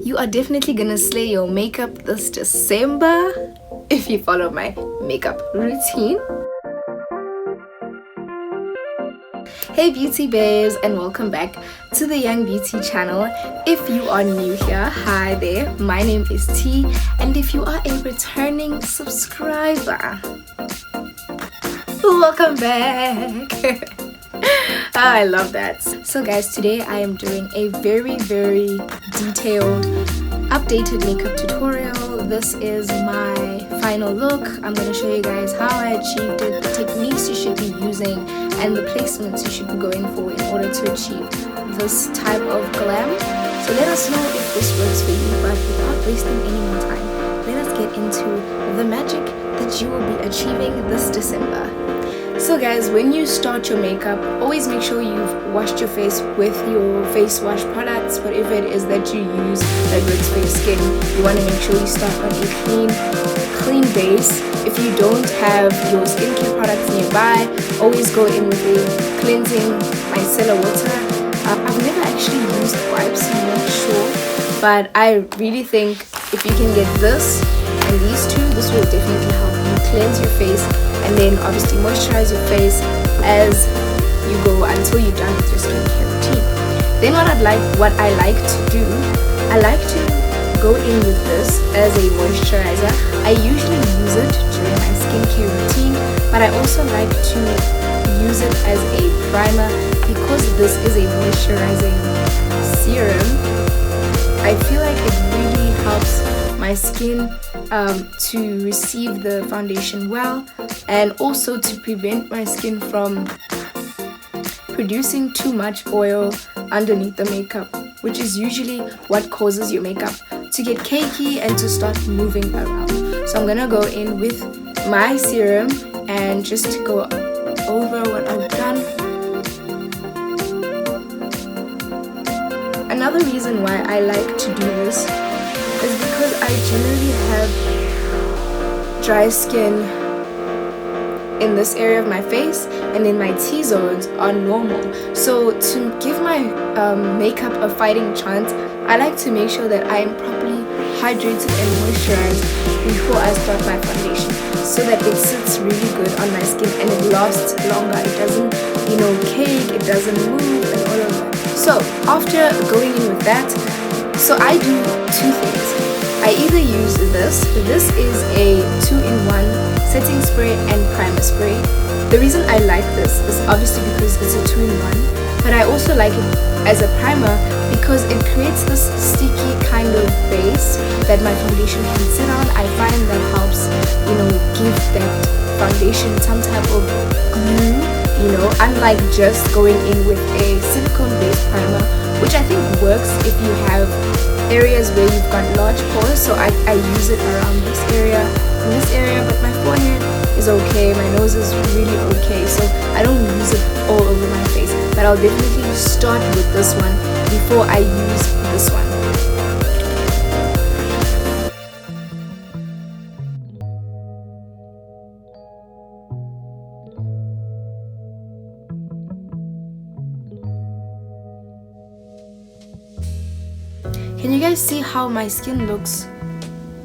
You are definitely gonna slay your makeup this December if you follow my makeup routine. Hey beauty babes, and welcome back to the Young Beauty channel. If you are new here, hi there, my name is T, and if you are a returning subscriber, welcome back. I love that. So guys, today I am doing a very detailed updated makeup tutorial. This is my final look. I'm going to show you guys how I achieved it, the techniques you should be using, and the placements you should be going for in order to achieve this type of glam. So let us know if this works for you, but without wasting any more time, let us get into the magic that you will be achieving this December. So guys, when you start your makeup, always make sure you've washed your face with your face wash products, whatever it is that you use that works for your skin. You want to make sure you start on a clean base. If you don't have your skincare products nearby, always go in with a cleansing micellar water. I've never actually used wipes, I'm not sure, but I really think if you can get this and these two, this will definitely help you cleanse your face and then obviously moisturize your face as you go until you're done with your skincare routine. Then what I like to do, I like to go in with this as a moisturizer. I usually use it during my skincare routine, but I also like to use it as a primer because this is a moisturizing serum. I feel like it really helps my skin to receive the foundation well, and also to prevent my skin from producing too much oil underneath the makeup, which is usually what causes your makeup to get cakey and to start moving around. So I'm gonna go in with my serum and just go over what I've done. Another reason why I like to do this is because I generally have dry skin in this area of my face, and then my T-zones are normal. So to give my makeup a fighting chance, I like to make sure that I am properly hydrated and moisturized before I start my foundation, so that it sits really good on my skin and it lasts longer. It doesn't, cake, it doesn't move and all of that. So after going in with that, so I do two things. I either use this is a 2-in-1 setting spray and primer spray. The reason I like this is obviously because it's a 2-in-1, but I also like it as a primer because it creates this sticky kind of base that my foundation can sit on. I find that helps, give that foundation some type of glue, unlike just going in with a silicone-based primer, which I think works if you have areas where you've got large pores. So I use it around this area and this area, but my forehead is okay, my nose is really okay, so I don't use it all over my face. But I'll definitely start with this one before I use this one. Can you guys see how my skin looks?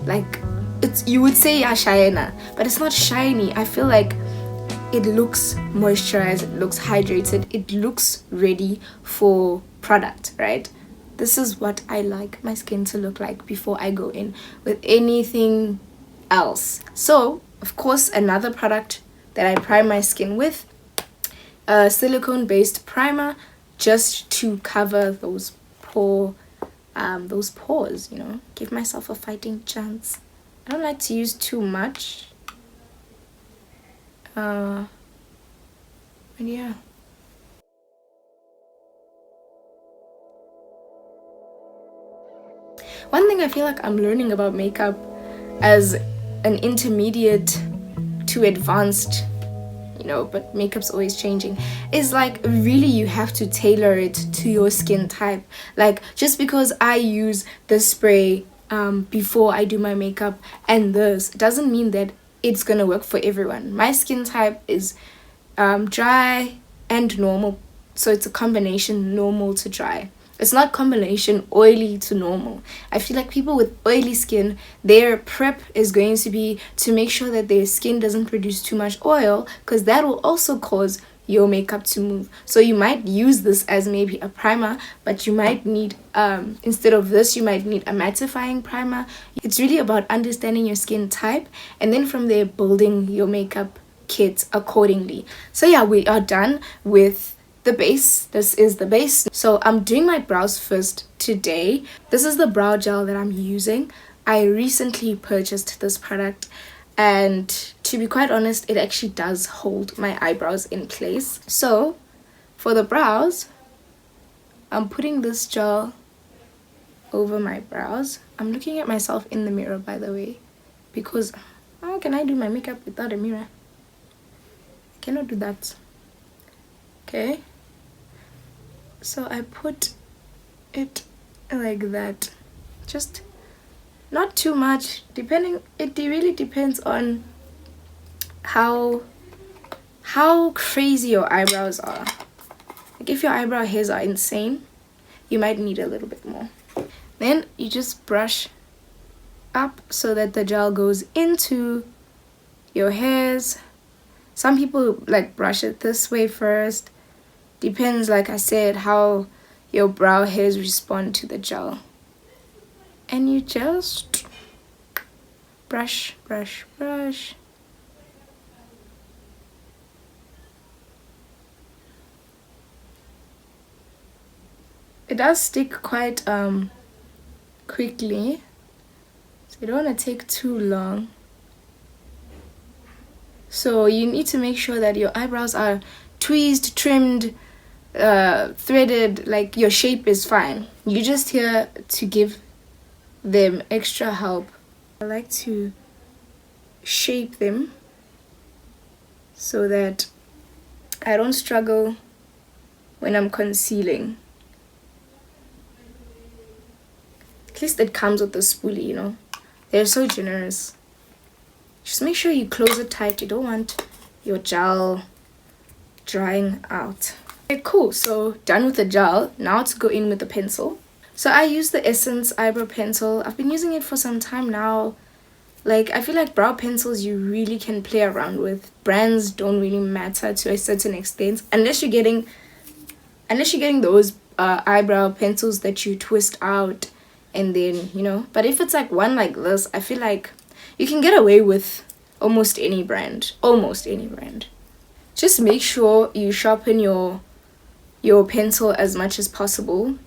Like, you would say shiny, but it's not shiny. I feel like it looks moisturized, it looks hydrated, it looks ready for product, right? This is what I like my skin to look like before I go in with anything else. So, of course, another product that I prime my skin with, a silicone-based primer, just to cover those pores, give myself a fighting chance. I don't like to use too much, but yeah. One thing I feel like I'm learning about makeup as an intermediate to advanced, but makeup's always changing, is like really you have to tailor it to your skin type. Like, just because I use the spray before I do my makeup and this doesn't mean that it's gonna work for everyone. My skin type is dry and normal, so it's a combination normal to dry. It's not combination oily to normal. I feel like people with oily skin, their prep is going to be to make sure that their skin doesn't produce too much oil, because that will also cause your makeup to move. So you might use this as maybe a primer, but you might need instead of this, you might need a mattifying primer. It's really about understanding your skin type, and then from there building your makeup kit accordingly. So yeah, we are done with the base. This is the base. So I'm doing my brows first today. This is the brow gel that I'm using. I recently purchased this product, and to be quite honest, it actually does hold my eyebrows in place. So for the brows, I'm putting this gel over my brows. I'm looking at myself in the mirror, by the way, because how can I do my makeup without a mirror? I cannot do that. Okay, so I put it like that, just not too much, depending, it really depends on how crazy your eyebrows are. Like if your eyebrow hairs are insane, you might need a little bit more. Then you just brush up so that the gel goes into your hairs. Some people like brush it this way first. Depends, like I said, how your brow hairs respond to the gel. And you just brush, brush, brush. It does stick quite quickly, so you don't want to take too long. So you need to make sure that your eyebrows are tweezed, trimmed, threaded, like your shape is fine. You're just here to give them extra help. I like to shape them so that I don't struggle when I'm concealing. At least it comes with a spoolie, you know. They're so generous. Just make sure you close it tight. You don't want your gel drying out. Okay, cool. So done with the gel. Now to go in with the pencil. So I use the Essence eyebrow pencil. I've been using it for some time now. Like, I feel like brow pencils you really can play around with. Brands don't really matter to a certain extent, unless you're getting those eyebrow pencils that you twist out and then, you know. But if it's like one like this, I feel like you can get away with almost any brand. Just make sure you sharpen your pencil as much as possible,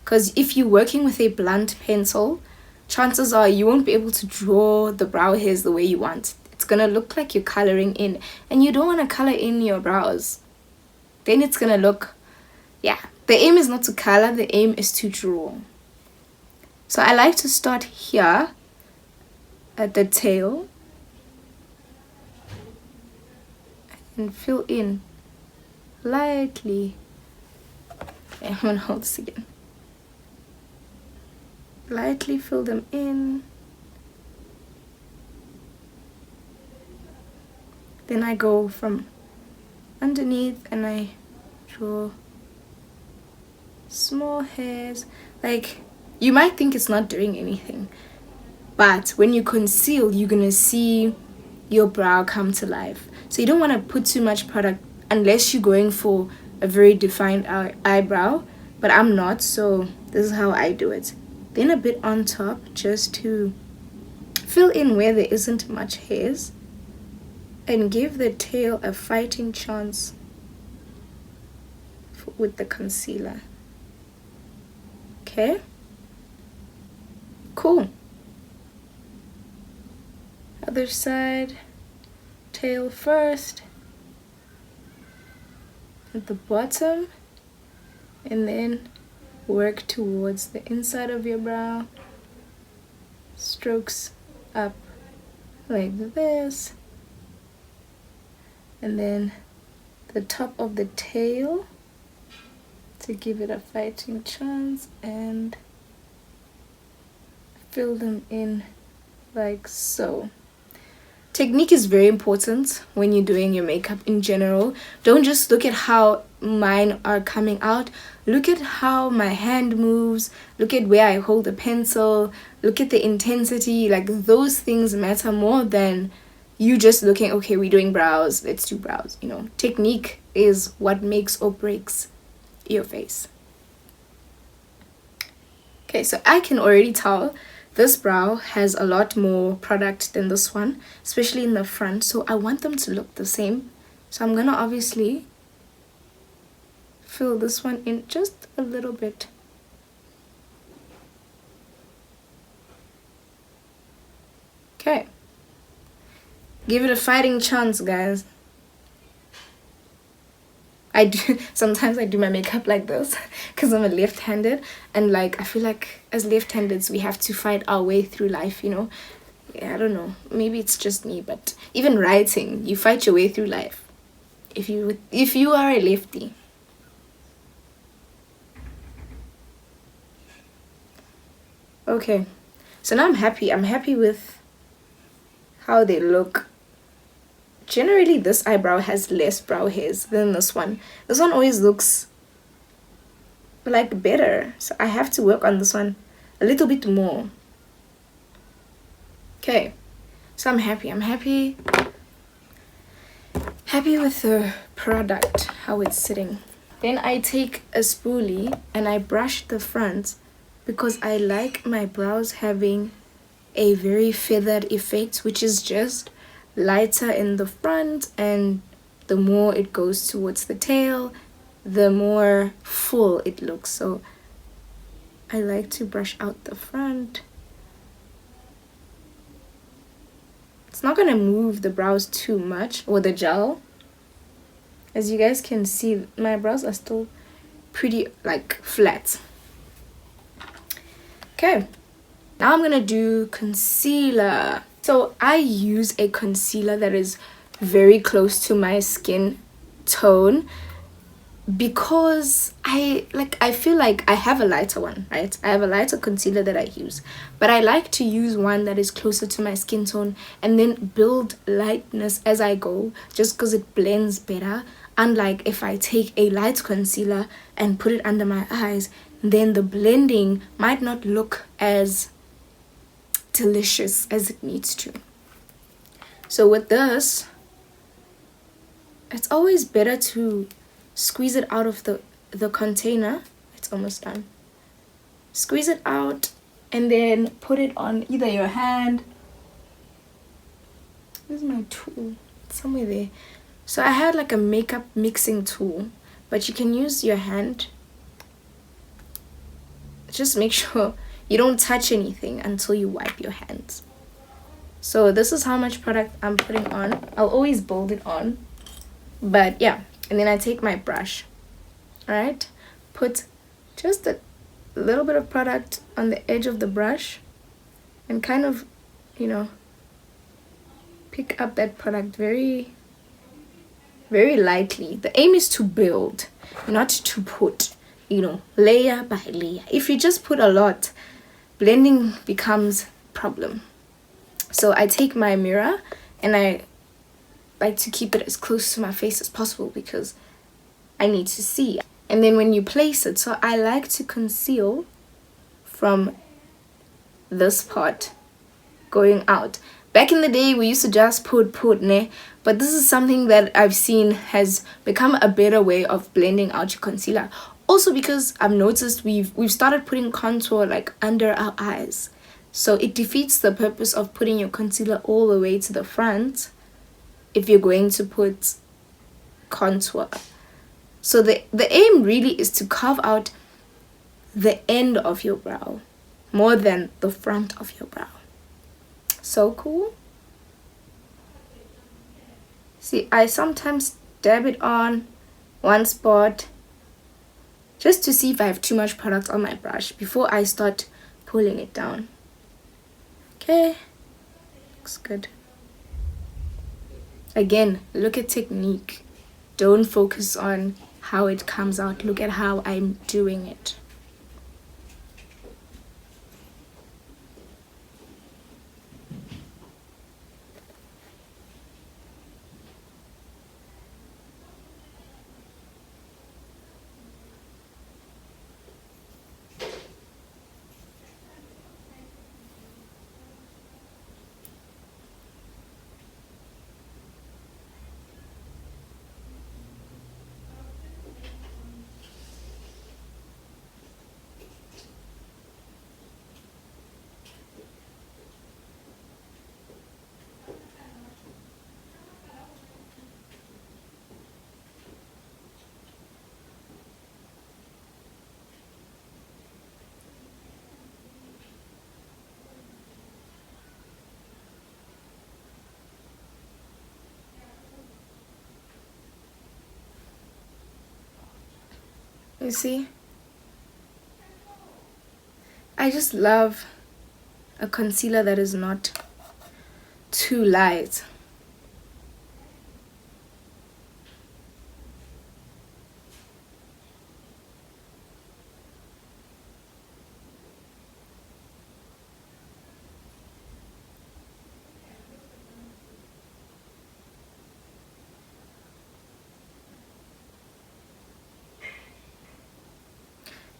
because if you're working with a blunt pencil, chances are you won't be able to draw the brow hairs the way you want. It's gonna look like you're coloring in, and you don't want to color in your brows. Then it's gonna look, yeah, the aim is not to color, the aim is to draw. So I like to start here at the tail and fill in lightly. Okay, I'm gonna hold this again. Lightly fill them in. Then I go from underneath and I draw small hairs. Like, you might think it's not doing anything, but when you conceal, you're gonna see your brow come to life. So you don't want to put too much product unless you're going for a very defined eyebrow, but I'm not, so this is how I do it. Then a bit on top just to fill in where there isn't much hairs and give the tail a fighting chance with the concealer. Okay, cool. Other side, tail first at the bottom, and then work towards the inside of your brow. Strokes up like this, and then the top of the tail to give it a fighting chance, and fill them in like so. Technique is very important when you're doing your makeup in general. Don't just look at how mine are coming out. Look at how my hand moves. Look at where I hold the pencil. Look at the intensity. Like, those things matter more than you just looking, okay, we're doing brows, let's do brows. You know, technique is what makes or breaks your face. Okay, so I can already tell this brow has a lot more product than this one, especially in the front. So I want them to look the same. So I'm gonna obviously fill this one in just a little bit. Okay. Give it a fighting chance, guys. Sometimes I do my makeup like this because I'm a left-handed, and like I feel like as left-handeds we have to fight our way through life, you know. Yeah, I don't know, maybe it's just me, but even writing, you fight your way through life if you are a lefty. Okay, so now I'm happy with how they look. Generally, this eyebrow has less brow hairs than this one. This one always looks like better, so I have to work on this one a little bit more. Okay, so I'm happy with the product, how it's sitting. Then I take a spoolie and I brush the front because I like my brows having a very feathered effect, which is just lighter in the front, and the more it goes towards the tail, the more full it looks. So I like to brush out the front. It's not gonna move the brows too much, or the gel. As you guys can see, my brows are still pretty like flat. Okay, now I'm gonna do concealer. So I use a concealer that is very close to my skin tone because I feel like I have a lighter one, right? I have a lighter concealer that I use, but I like to use one that is closer to my skin tone and then build lightness as I go, just because it blends better. Unlike if I take a light concealer and put it under my eyes, then the blending might not look as delicious as it needs to. So with this, it's always better to squeeze it out of the container. It's almost done. Squeeze it out and then put it on either your hand. Where's my tool? It's somewhere there. So I had like a makeup mixing tool, but you can use your hand. Just make sure you don't touch anything until you wipe your hands. So this is how much product I'm putting on. I'll always build it on. But yeah, and then I take my brush. Alright? Put just a little bit of product on the edge of the brush and kind of, you know, pick up that product very, very lightly. The aim is to build, not to put, you know, layer by layer. If you just put a lot, blending becomes a problem. So I take my mirror and I like to keep it as close to my face as possible because I need to see. And then when you place it, so I like to conceal from this part going out. Back in the day, we used to just put ne, but this is something that I've seen has become a better way of blending out your concealer. Also because I've noticed we've started putting contour like under our eyes. So it defeats the purpose of putting your concealer all the way to the front if you're going to put contour. So the aim really is to carve out the end of your brow more than the front of your brow. So cool. See, I sometimes dab it on one spot just to see if I have too much product on my brush before I start pulling it down. Okay, looks good. Again, look at technique. Don't focus on how it comes out. Look at how I'm doing it. You see? I just love a concealer that is not too light.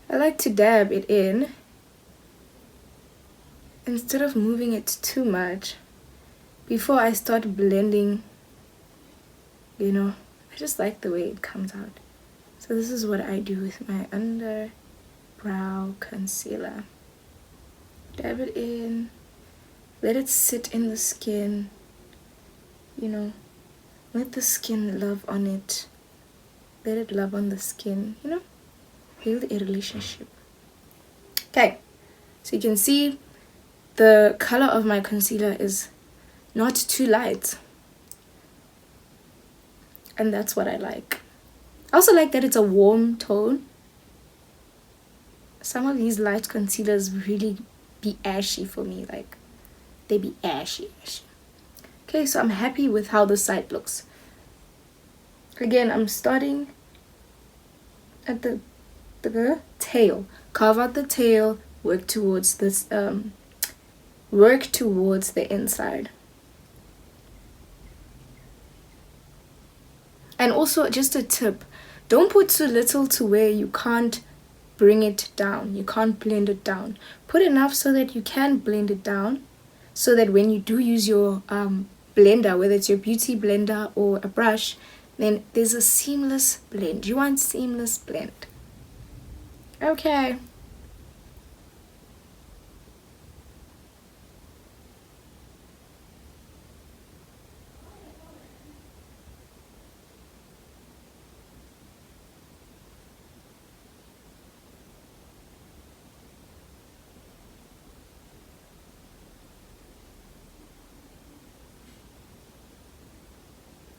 I like to dab it in instead of moving it too much before I start blending, you know. I just like the way it comes out. So this is what I do with my underbrow concealer. Dab it in, let it sit in the skin, you know, let the skin love on it, let it love on the skin, you know, build a relationship. Okay, so you can see the color of my concealer is not too light, and that's what I like. I also like that it's a warm tone. Some of these light concealers really be ashy for me, like they be ashy. Okay, so I'm happy with how the side looks. Again, I'm starting at the tail. Carve out the tail, work towards this work towards the inside. And also, just a tip, don't put too little to where you can't bring it down, you can't blend it down. Put enough so that you can blend it down, so that when you do use your blender, whether it's your beauty blender or a brush, then there's a seamless blend. You want seamless blend. Okay.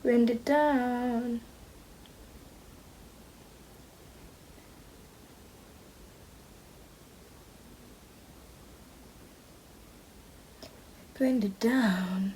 Blend it down. Blend it down.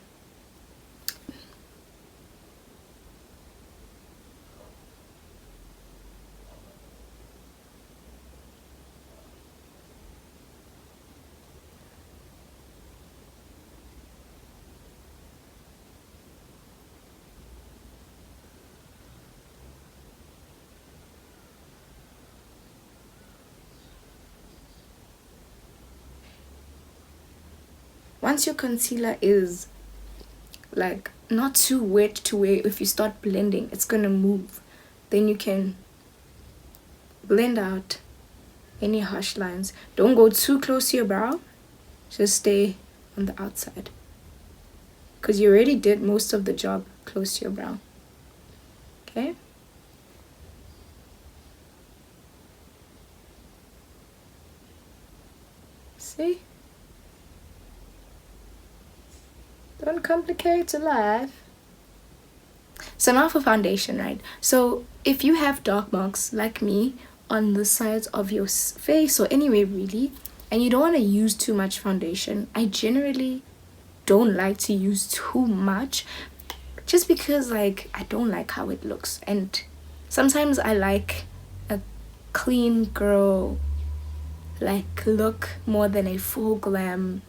Once your concealer is like not too wet to where if you start blending it's gonna move, then you can blend out any harsh lines. Don't go too close to your brow, just stay on the outside, because you already did most of the job close to your brow. Okay, see, don't complicate life. So now for foundation, right? So if you have dark marks like me on the sides of your face or anywhere really, and you don't want to use too much foundation, I generally don't like to use too much, just because like I don't like how it looks, and sometimes I like a clean girl like look more than a full glam,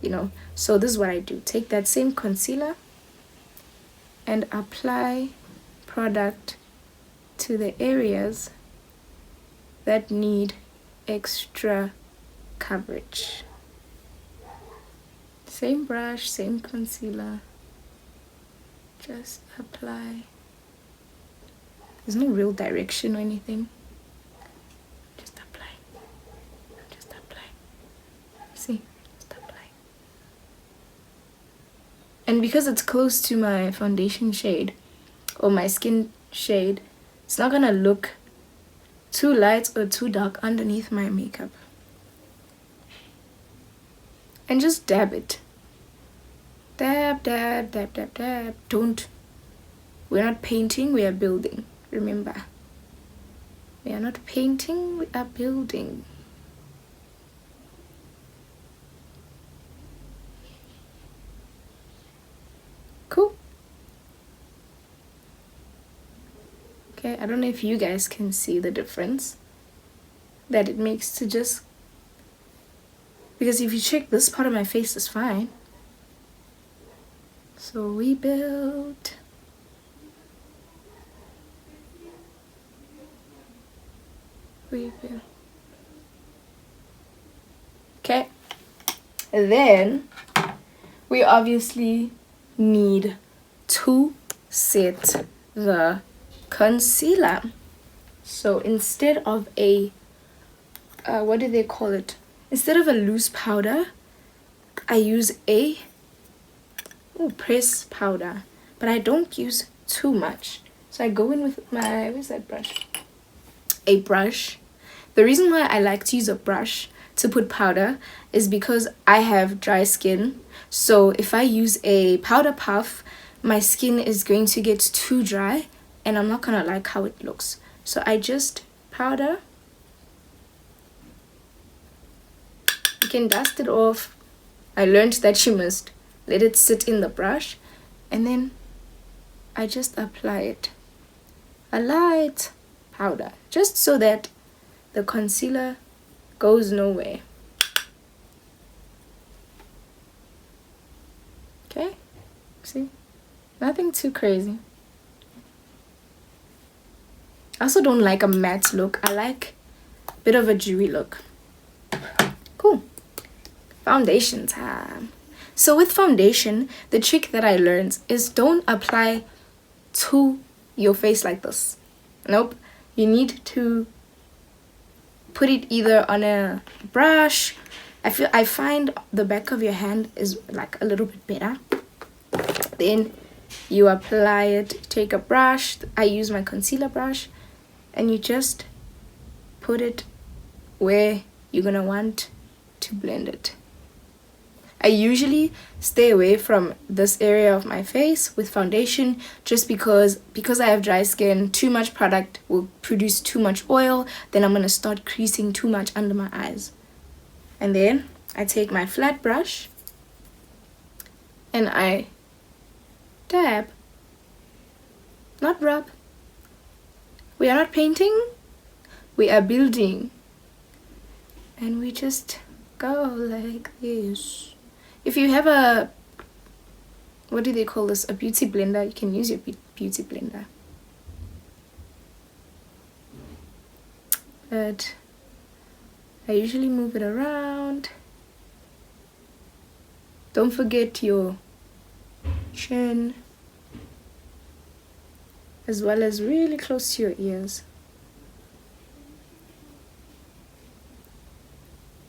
you know. So this is what I do: take that same concealer and apply product to the areas that need extra coverage. Same brush, same concealer, just apply. There's no real direction or anything, just apply, just apply. See, just apply. And because it's close to my foundation shade or my skin shade, it's not gonna look too light or too dark underneath my makeup. And just dab it. Dab, dab, dab, dab, dab. We're not painting, we are building, remember. We are not painting, we are building. Cool. Okay, I don't know if you guys can see the difference that it makes to just, because if you check, this part of my face is fine. So we build. Okay, and then we obviously need to set the concealer. So instead of a what do they call it, instead of a loose powder, I use a press powder, but I don't use too much. So I go in with my, where's that brush? A brush. The reason why I like to use a brush to put powder is because I have dry skin. So if I use a powder puff, my skin is going to get too dry and I'm not gonna like how it looks. So I just powder. You can dust it off. I learned that you must let it sit in the brush, and then I just apply it. A light powder, just so that the concealer goes nowhere. Okay, see, nothing too crazy. I also don't like a matte look. I like a bit of a dewy look. Cool. Foundation time. So with foundation, the trick that I learned is don't apply to your face like this. Nope. You need to put it either on a brush. I find the back of your hand is like a little bit better. Then you apply it, take a brush. I use my concealer brush, and you just put it where you're gonna want to blend it. I usually stay away from this area of my face with foundation just because I have dry skin. Too much product will produce too much oil, then I'm going to start creasing too much under my eyes. And then I take my flat brush and I dab, not rub. We are not painting, we are building. And we just go like this. If you have a, what do they call this, a beauty blender, you can use your beauty blender. But I usually move it around. Don't forget your chin, as well as really close to your ears.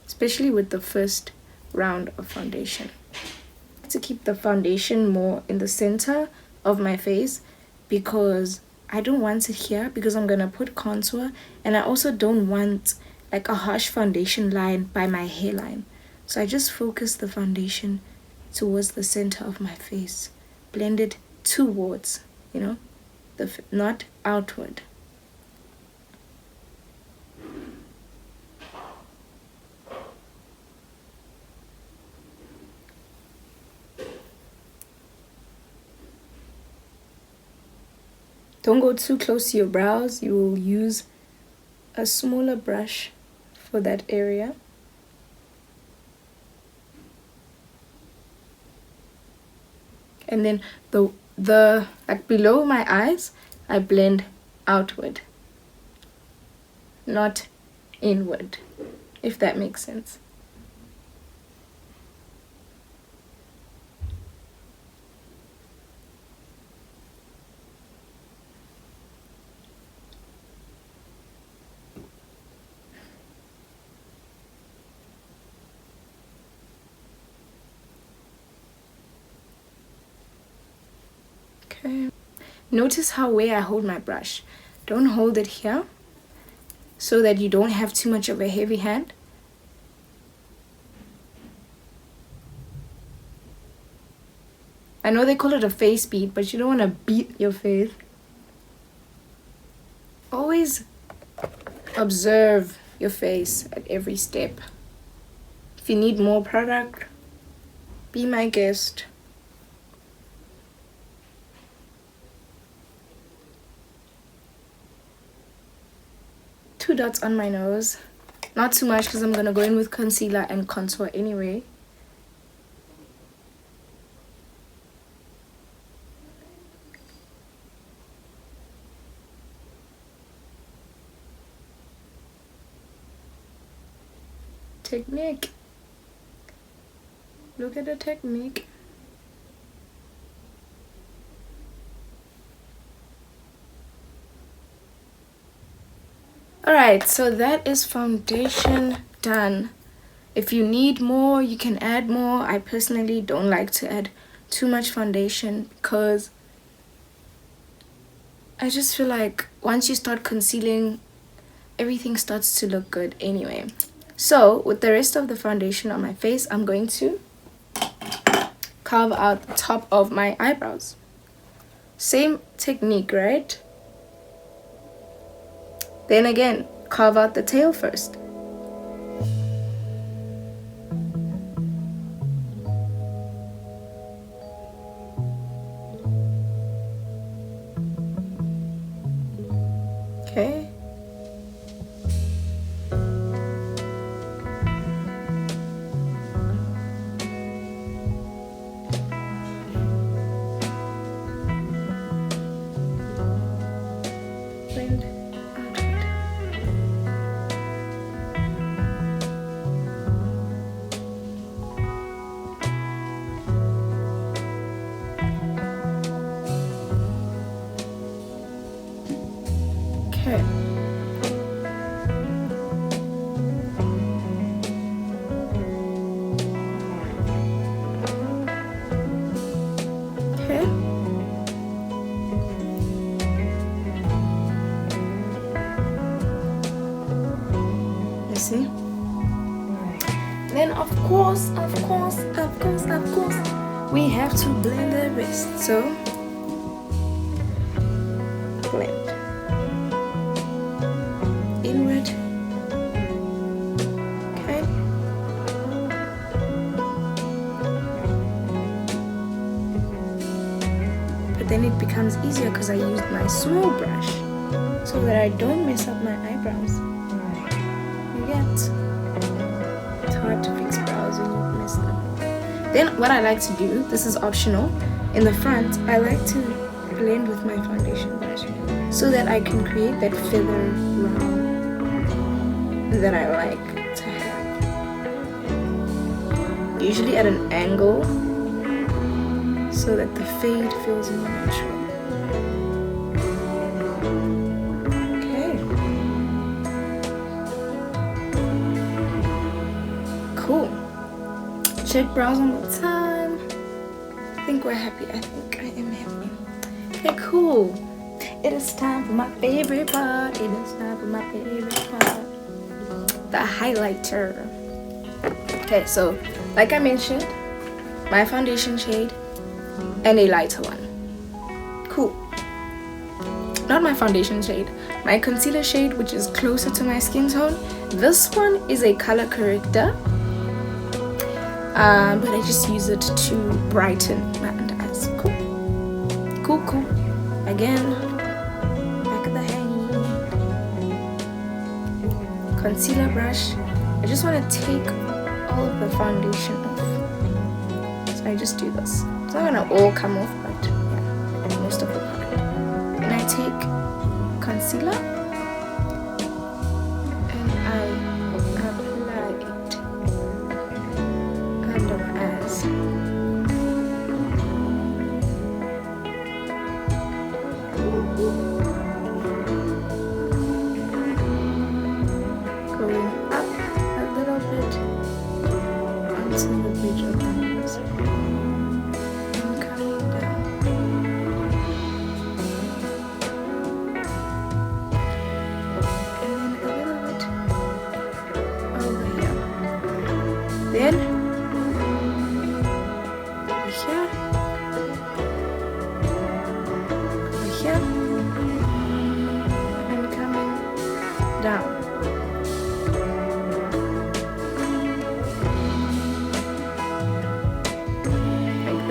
Especially with the first round of foundation. To keep the foundation more in the center of my face because I don't want it here because I'm gonna put contour, and I also don't want like a harsh foundation line by my hairline. So I just focus the foundation towards the center of my face, blend it towards, you know, not outward. Don't go too close to your brows. You will use a smaller brush for that area. And then the like below my eyes, I blend outward, not inward, if that makes sense. Okay. Notice how where I hold my brush. Don't hold it here so that you don't have too much of a heavy hand. I know they call it a face beat, but you don't want to beat your face. Always observe your face at every step. If you need more product, be my guest. Two dots on my nose. Not too much because I'm going to go in with concealer and contour anyway. Technique. Look at the technique. Alright, so that is foundation done. If you need more, you can add more. I personally don't like to add too much foundation because I just feel like once you start concealing, everything starts to look good anyway. So with the rest of the foundation on my face, I'm going to carve out the top of my eyebrows. Same technique, right? Then again, carve out the tail first. Okay. Blend out it. Okay. Okay. You see? Then of course, we have to blend the rest. So blend inward. Okay. But then it becomes easier because I used my small brush so that I don't mess up my eyebrows. You get? It's hard to fix brows when you mess them. Then what I like to do, this is optional, in the front, I like to blend with my foundation brush so that I can create that feather round that I like to have. Usually at an angle so that the fade feels more natural. Okay. Cool. Check brows one more time. I think we're happy. I think I am happy. Okay, cool. It is time for my favorite part. It is time for my favorite part. The highlighter. Okay, so like I mentioned, my foundation shade and a lighter one. Cool. Not my foundation shade, my concealer shade, which is closer to my skin tone. This one is a color corrector, but I just use it to brighten my under eyes. Cool. Again, back of the hand, concealer brush. I just want to take all of the foundation off, so I just do this. It's not gonna all come off, but yeah, most of the part. And I take concealer and I apply it under my eyes. Going up a little bit onto the bridge of the nose. And coming down. And then a little bit over here. Then over here. Over here. And coming down.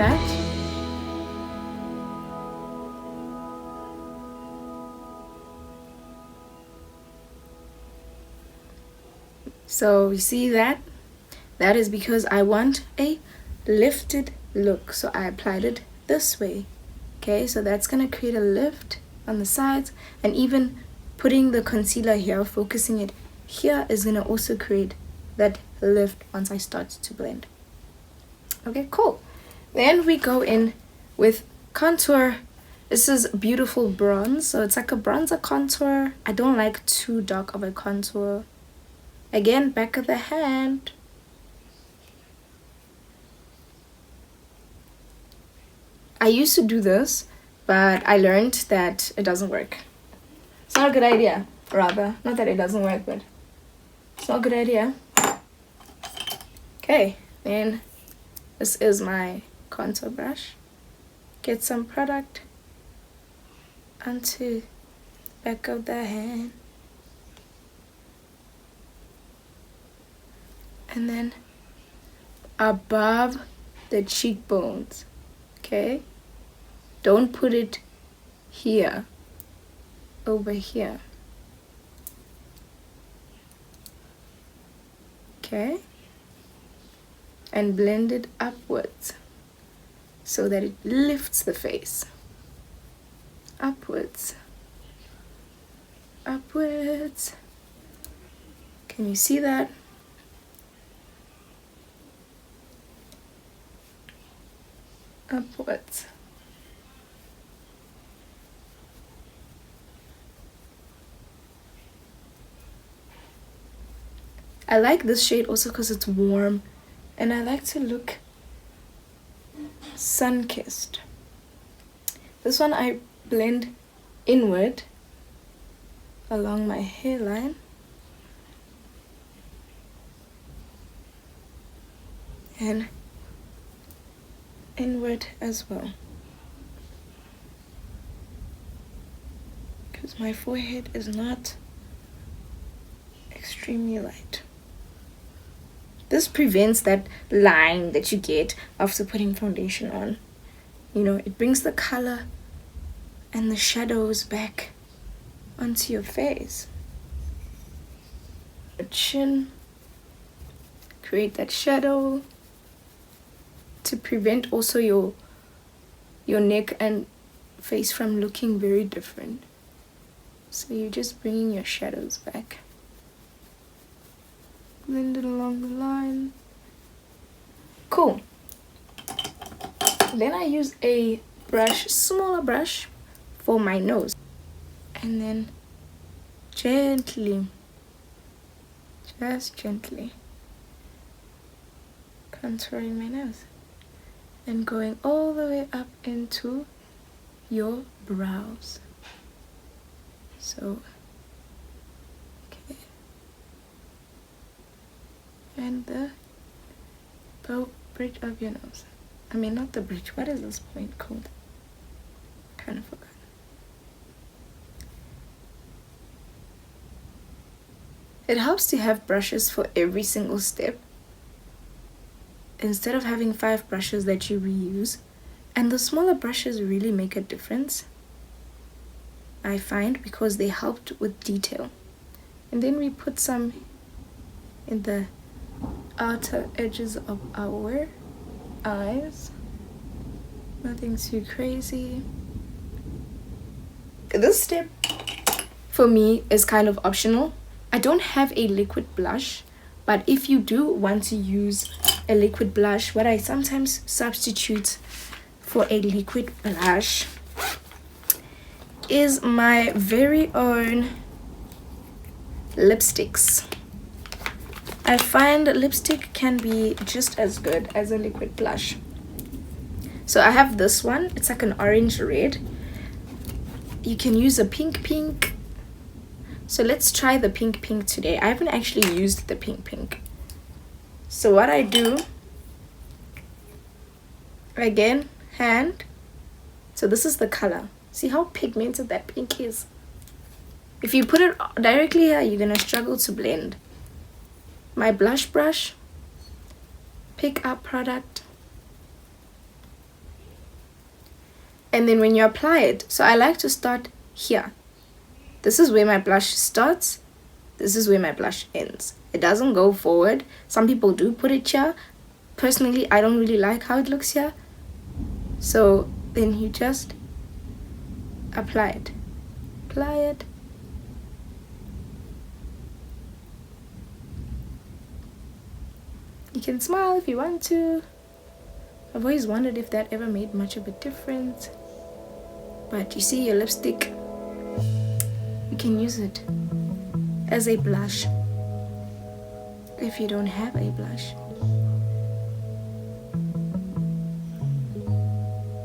that. So you see that? That is because I want a lifted look. So I applied it this way. Okay, so that's going to create a lift on the sides. And even putting the concealer here, focusing it here, is going to also create that lift once I start to blend. Okay, cool. Then we go in with contour. This is beautiful bronze. So it's like a bronzer contour. I don't like too dark of a contour. Again, back of the hand. I used to do this, but I learned that it doesn't work. It's not a good idea, rather. Not that it doesn't work, but it's not a good idea. Okay, then this is my contour brush. Get some product onto the back of the hand. And then above the cheekbones, okay? Don't put it here, over here. Okay? And blend it upwards so that it lifts the face. Upwards. Upwards. Can you see that? Upwards. I like this shade also because it's warm and I like to look sun-kissed. This one I blend inward along my hairline. And inward as well, because my forehead is not extremely light. This prevents that line that you get after putting foundation on. You know, it brings the color and the shadows back onto your face. Your chin, create that shadow to prevent also your neck and face from looking very different. So you're just bringing your shadows back. Blend it along the line. Cool. Then I use a brush, smaller brush, for my nose. And then gently, just gently, contouring my nose. And going all the way up into your brows. So, okay. And the bridge of your nose. I mean, not the bridge. What is this point called? Kind of forgot. It helps to have brushes for every single step, instead of having 5 brushes that you reuse. And the smaller brushes really make a difference, I find, because they helped with detail. And then we put some in the outer edges of our eyes. Nothing too crazy. This step for me is kind of optional. I don't have a liquid blush, but if you do want to use a liquid blush, what I sometimes substitute for a liquid blush is my very own lipsticks. I find lipstick can be just as good as a liquid blush. So I have this one. It's like an orange red. You can use a pink. So let's try the pink today. I haven't actually used the pink. So what I do, again, hand. So this is the color. See how pigmented that pink is? If you put it directly here, you're gonna struggle to blend. My blush brush, pick up product, And then when you apply it, so I like to start here. This is where my blush starts. This is where my blush ends. It doesn't go forward. Some people do put it here. Personally, I don't really like how it looks here. So then you just apply it. Apply it. You can smile if you want to. I've always wondered if that ever made much of a difference. But you see your lipstick, you can use it as a blush if you don't have a blush.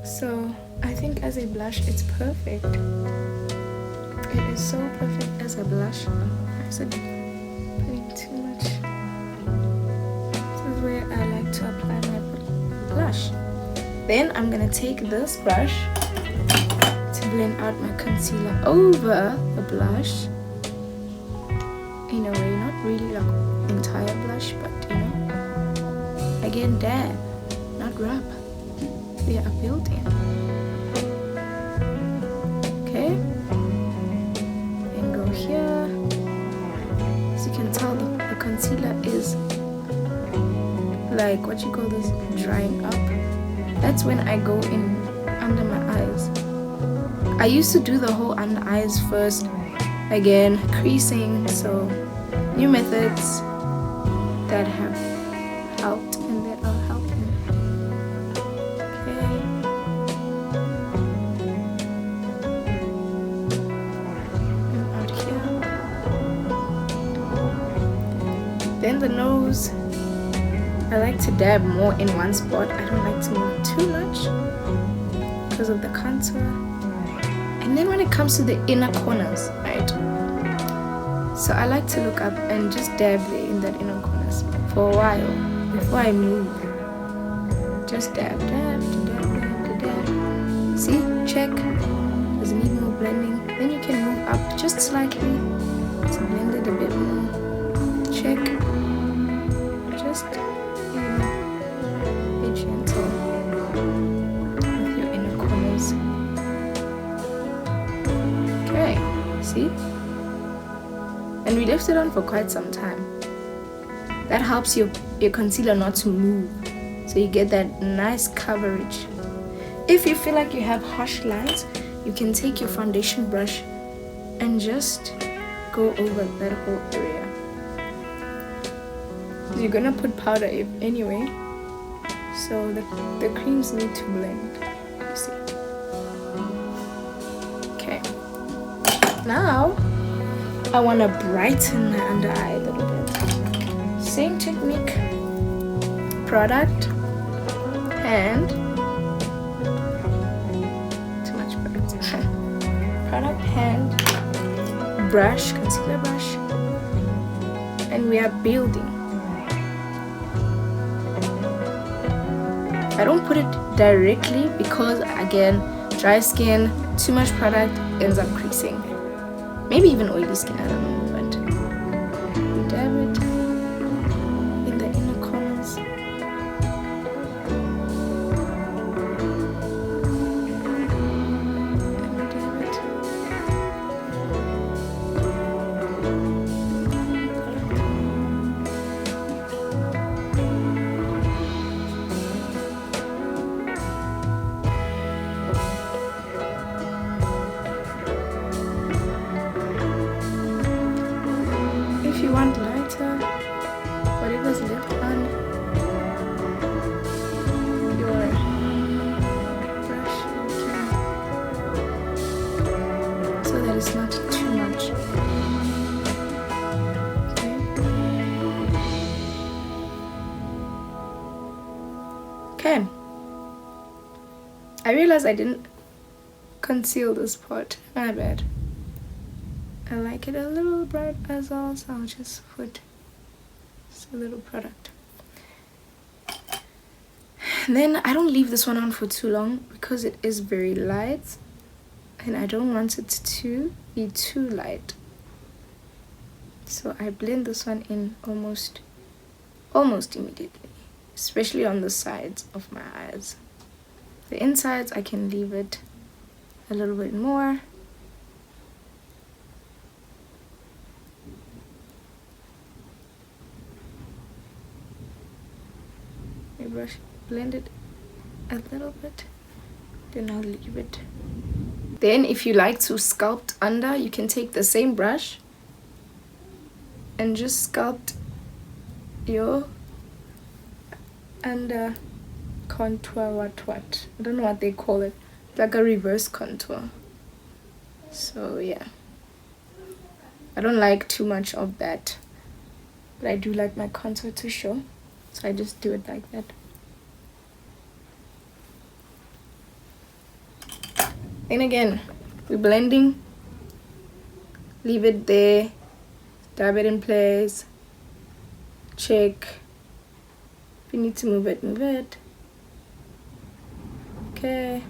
So I think as a blush it's perfect. It is so perfect as a blush. I said putting too much. This is where I like to apply my blush. Then I'm gonna take this brush to blend out my concealer over the blush. In a way, not really like entire blush, but you know, again, dab, not rub. They are built in. Okay, and go here. As you can tell, the concealer is like, what you call this, drying up. That's when I go in under my eyes. I used to do the whole under eyes first, again creasing. So new methods that have helped and that are helping. Okay, and out here. Then the nose, I like to dab more in one spot. I don't like to move too much because of the contour. And then when it comes to the inner corners, right? So I like to look up and just dab there in that inner corners for a while before I move. Just dab, dab, dab, dab, dab. See, check. Does it need more blending? Then you can move up just slightly to blend it a bit more. Check. Just be gentle with your inner corners. Okay, see? And we left it on for quite some time. That helps your concealer not to move, so you get that nice coverage. If you feel like you have harsh lines, you can take your foundation brush and just go over that whole area. You're gonna put powder anyway, so the creams need to blend, you see. Okay, now I want to brighten my under eye a little bit. Same technique, product, hand, too much product, product, hand, brush, concealer brush, and we are building. I don't put it directly because, again, dry skin, too much product ends up creasing. Maybe even oily skin, I don't know, but we dab it in the inner corners. And we dab it. If you want lighter, whatever's left on your brush, you can, so that it's not too much. Okay. I realized I didn't conceal this part. My bad. I like it a little bright as well, so I'll just put just a little product. And then I don't leave this one on for too long because it is very light and I don't want it to be too light. So I blend this one in almost immediately, especially on the sides of my eyes. The insides I can leave it a little bit more. Brush, blend it a little bit, then I'll leave it. Then if you like to sculpt under, you can take the same brush and just sculpt your under contour. What I don't know what they call it, like a reverse contour. So yeah, I don't like too much of that, but I do like my contour to show, so I just do it like that. Then again, we're blending, leave it there, dab it in place, check. If you need to move it, move it. Okay.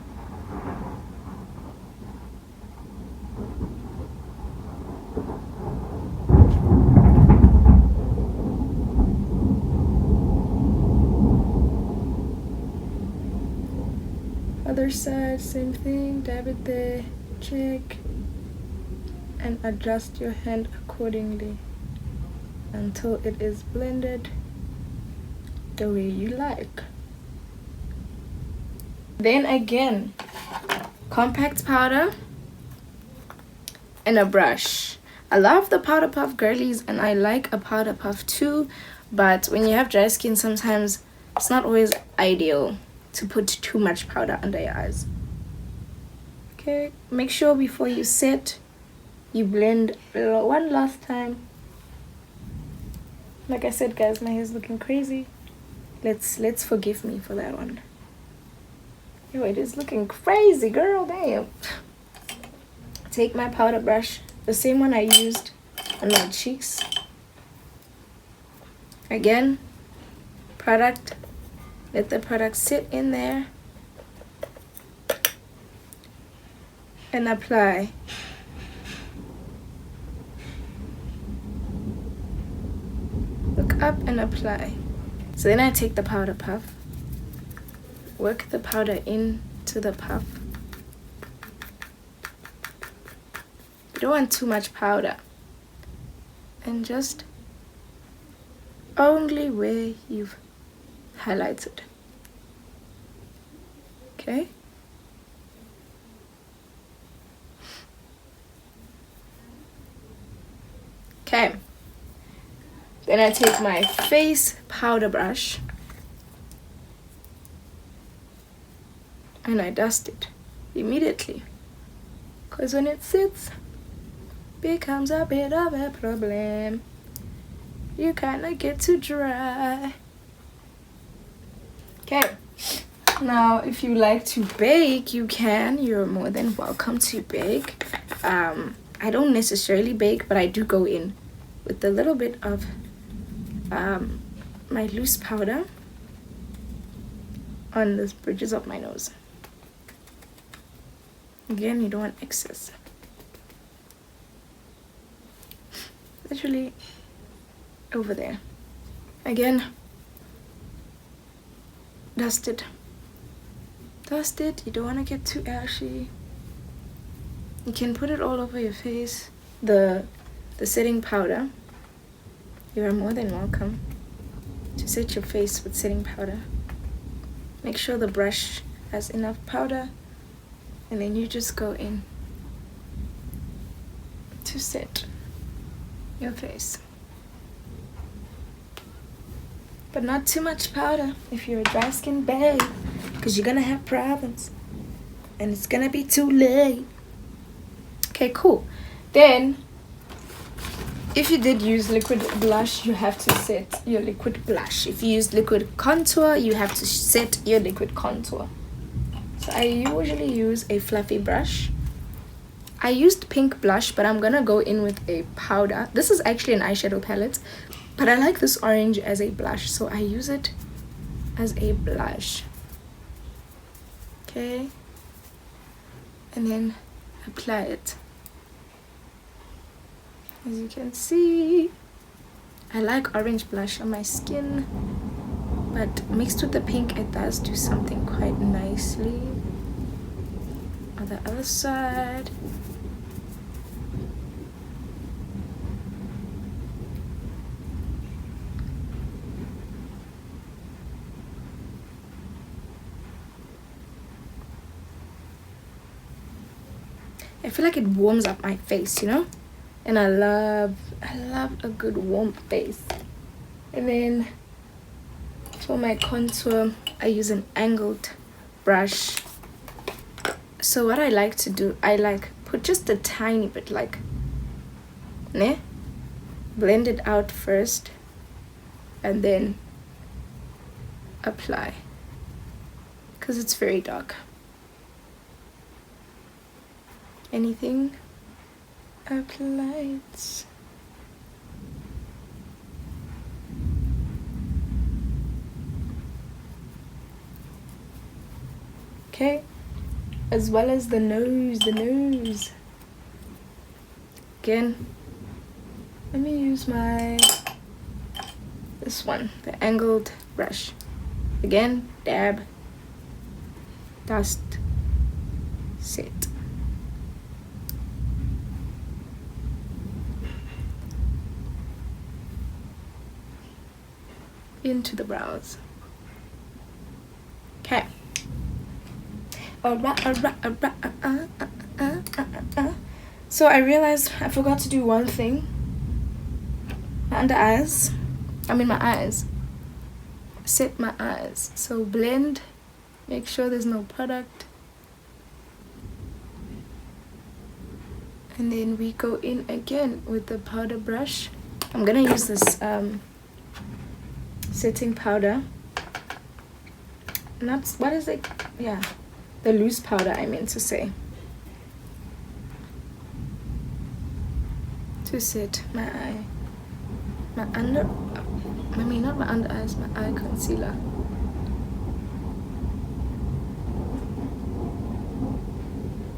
Other side, same thing, dab it there, check, and adjust your hand accordingly until it is blended the way you like. Then again, compact powder and a brush. I love the powder puff girlies and I like a powder puff too, but when you have dry skin, sometimes it's not always ideal to put too much powder under your eyes. Okay, make sure before you set, you blend one last time. Like I said, guys, my hair is looking crazy. Let's forgive me for that one. Yo, it is looking crazy, girl, damn. Take my powder brush, the same one I used on my cheeks. Again, product. Let the product sit in there and apply. Look up and apply. So then I take the powder puff, work the powder into the puff. You don't want too much powder, and just only where you've highlighted. Okay. Okay. Then I take my face powder brush and I dust it immediately, because when it sits, becomes a bit of a problem. You kind of get too dry. Okay, now if you like to bake, you can. You're more than welcome to bake. I don't necessarily bake, but I do go in with a little bit of my loose powder on the bridges of my nose. Again, you don't want excess. Literally over there. Again, dust it. Dust it. You don't want to get too ashy. You can put it all over your face. The setting powder. You are more than welcome to set your face with setting powder. Make sure the brush has enough powder, and then you just go in to set your face. But not too much powder if you're a dry skin babe, because you're gonna have problems and it's gonna be too late. Okay, cool. Then if you did use liquid blush, you have to set your liquid blush. If you use liquid contour, you have to set your liquid contour. So I usually use a fluffy brush. I used pink blush, but I'm gonna go in with a powder. This is actually an eyeshadow palette, but I like this orange as a blush, so I use it as a blush. Okay, and then apply it. As you can see, I like orange blush on my skin, but mixed with the pink, it does do something quite nicely. I'll the other side. I feel like it warms up my face, you know, and I love a good warm face. And then for my contour, I use an angled brush. So what I like to do, I like put just a tiny bit, like, ne, blend it out first, and then apply, because it's very dark. Anything, apply it. Okay, as well as the nose, Again, let me use this one, the angled brush. Again, dab, dust, set. Into the brows. Okay. So I realized I forgot to do one thing. My under eyes. My eyes. Set my eyes. So blend. Make sure there's no product. And then we go in again with the powder brush. I'm gonna use this setting powder. What is it? Yeah, the loose powder, I meant to say. To set my eye. Not my under eyes, my eye concealer.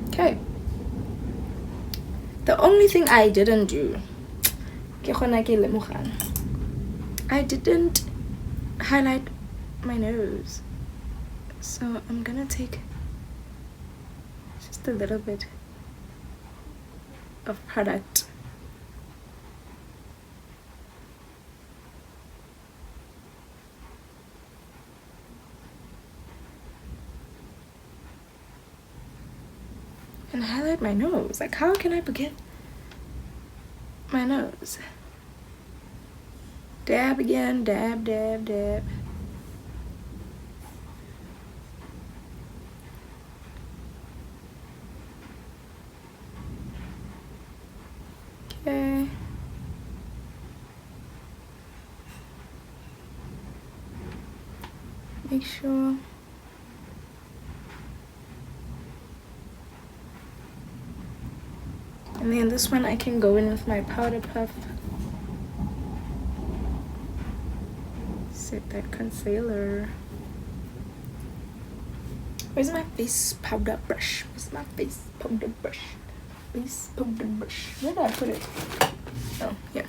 Okay. The only thing I didn't do, I didn't highlight my nose. So I'm gonna take just a little bit of product. And highlight my nose. Like, how can I forget my nose? Dab again, dab, dab, dab. Okay. Make sure. And then this one I can go in with my powder puff. Set that concealer. Where's my face powder brush? Where's my face powder brush? Face powder brush. Where did I put it? Oh, here.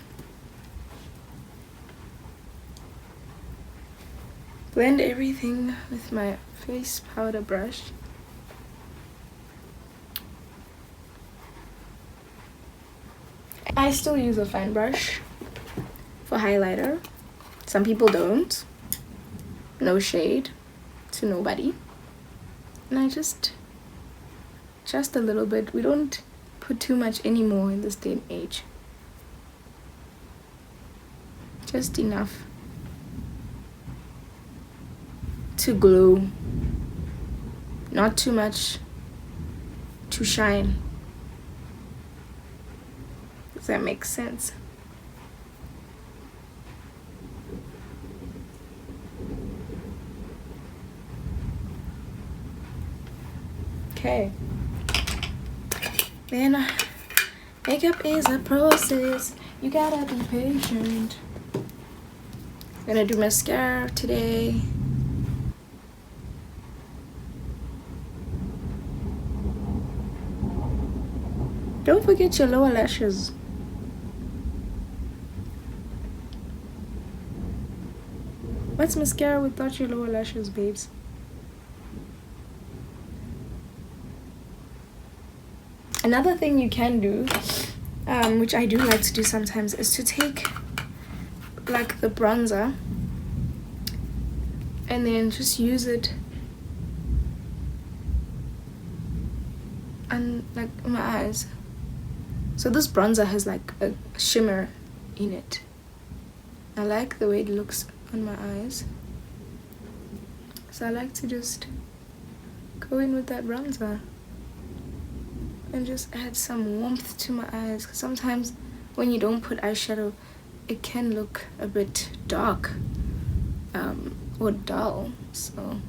Blend everything with my face powder brush. I still use a fine brush for highlighter. Some people don't. No shade to nobody. And I just a little bit. We don't put too much anymore in this day and age. Just enough to glow. Not too much to shine. Does that make sense? Okay. Then makeup is a process. You gotta be patient. I'm gonna do mascara today. Don't forget your lower lashes. What's mascara without your lower lashes, babes? Another thing you can do, which I do like to do sometimes, is to take like the bronzer and then just use it on like my eyes. So this bronzer has like a shimmer in it. I like the way it looks on my eyes, so I like to just go in with that bronzer and just add some warmth to my eyes, because sometimes when you don't put eyeshadow it can look a bit dark or dull. So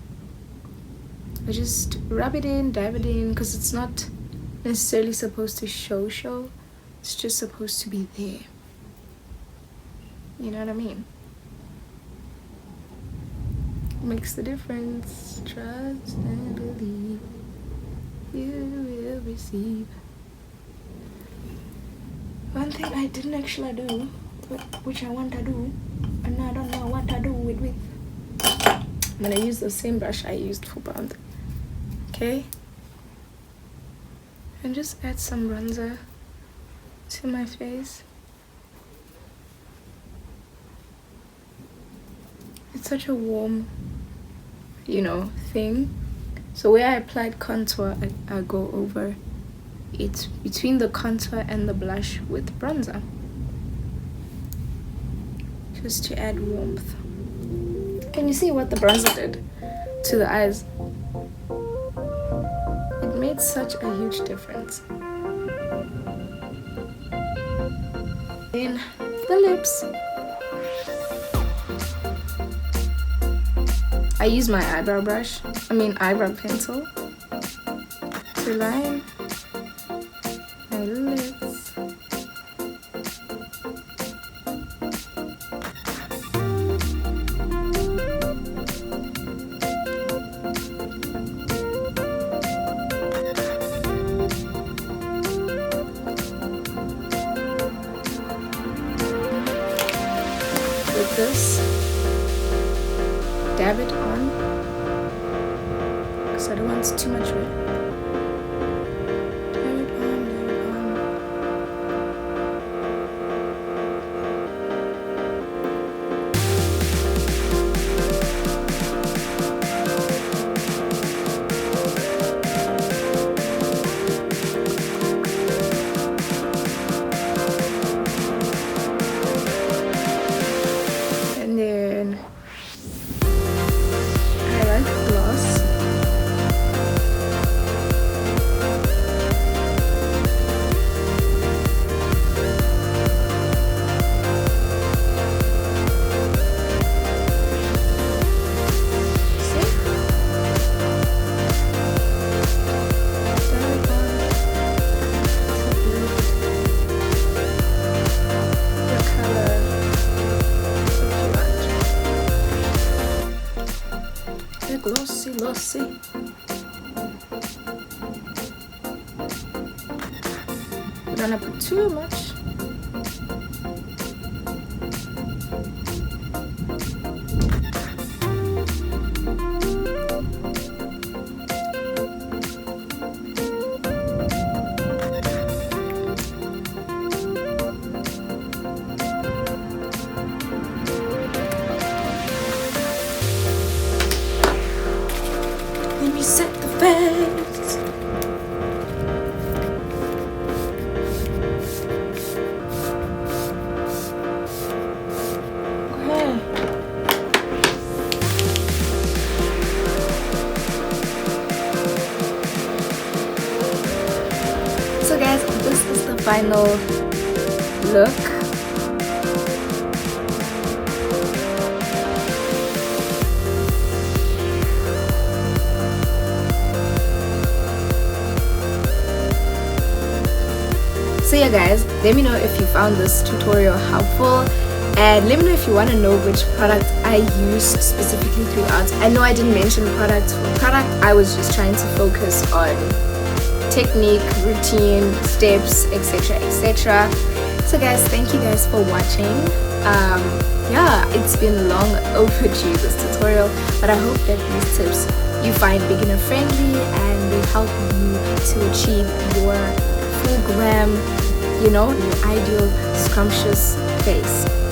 I just rub it in, dab it in, because it's not necessarily supposed to show, it's just supposed to be there. You know what I mean? Makes the difference. Trust and believe you will receive. One thing I didn't actually do, which I want to do, and I don't know what to do with. I'm gonna use the same brush I used for bronzer. Okay? And just add some bronzer to my face. It's such a warm, thing. So where I applied contour, I go over it between the contour and the blush with bronzer, just to add warmth. Can you see what the bronzer did to the eyes? It made such a huge difference. Then the lips. I use my eyebrow pencil to line my lips. With this, dab it on, because I don't want too much red. Dab it on, dab it on. And then glossy. We don't have to put too much. Let me set the face. Okay. So guys, this is the final look. So yeah guys, let me know if you found this tutorial helpful, and let me know if you want to know which product I use specifically throughout. I know I didn't mention products for product, I was just trying to focus on technique, routine, steps, etc, etc. So guys, thank you guys for watching. Yeah, it's been long overdue, this tutorial, but I hope that these tips you find beginner friendly and will help you to achieve your full glam, you know, your ideal scrumptious face.